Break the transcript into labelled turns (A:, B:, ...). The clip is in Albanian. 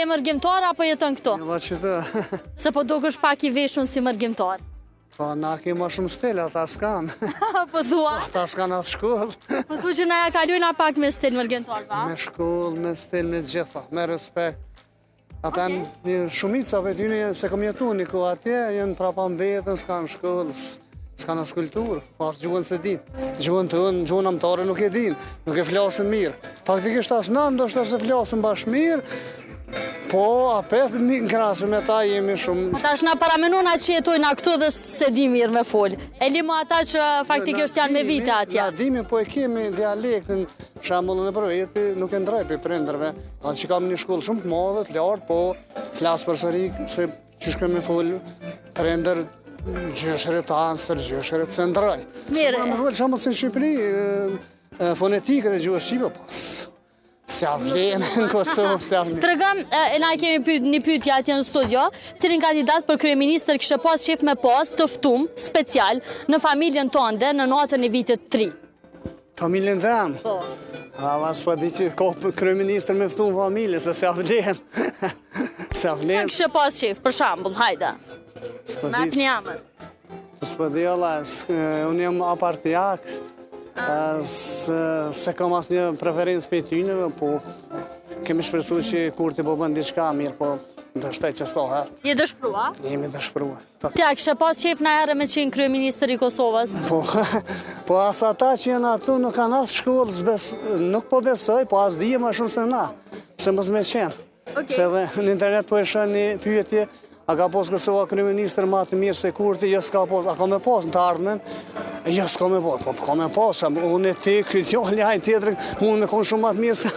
A: je mërgjimtar apo jeton këtu?
B: Valla që të...
A: Se po dukesh pak i veshun si mërgjimtar.
B: Po, na kemi ma shumë stil, ata s'kan.
A: Po thua?
B: Ata s'kan atë shkollë.
A: Po thu që na ja kalojna pak me stil mërgjimtar, va?
B: Me shkollë, me stil, me gjitha, me respekt. Ata një shumicave t'yne se kom jetu një ku atje, jenë prapa mbetën, s'kan shkollë, s'kan as kulturë, po as gjuhën se din. Gjuhën të unë, gjuhën amtare nuk e din, nuk e flasën mirë. Faktikisht as në ndoshta se flasën bashkë mirë, po apet në krasë me ta jemi shumë...
A: Po tash na paramenona që jetojna këtu dhe se di mirë me fol. E limo ata që faktikisht janë me vite atje.
B: Na dimi, po e kemi dialektin, shambullën e përveti, nuk e ndroj për prindërve. Atë që kam një shkollë shumë të madhe, të lartë, po flasë për sëri, se që shkëm me folë, prindër, gjëshëre të anstër, gjëshëre të ndroj.
A: Mirë.
B: Me folë shambullë si në Shqipëri, fonetikën e gjuhës Shqipe, po se avlenë në Kosovë, se avlenë.
A: Tregëm, e na kemi një pyetje atje në studio, cilin kandidat për kryeministër kishte pas qef me pas të ftum special në familjen tënde në natën e vitit 3.
B: Familjen tem?
A: Po.
B: Ma s'pa di që ka kryeministër me ftu në familje, se avlenë. Se avlenë.
A: Kishte pas qef, për shembull, hajde. Me apni jamër.
B: S'pa di alla, unë jam apartijak, se kam as një preferencë për tyneve, po kemi shpresu që kur t'i po bën diçka mirë, po ndërshtaj që s'to herë.
A: Je dëshprua?
B: Jemi dëshprua.
A: Tja, kishte pas qef na herë me qenë kryeministër i Kosovës?
B: Po as ata që jenë atu nuk kanë as shkollë, nuk po besoj, po as dhije ma shumë se na, se mos me qenë. Se dhe në internet po e shën një pyetje, a ka pos Kosova kryeministër ma të mirë se Kurti, jo s'ka pos, a ka me pos në të ardhmen? Jo s'ka me pos, po ka me pos, unë e ti, këtë jo, ljajnë tjetër, unë me konë shumë ma të mirë se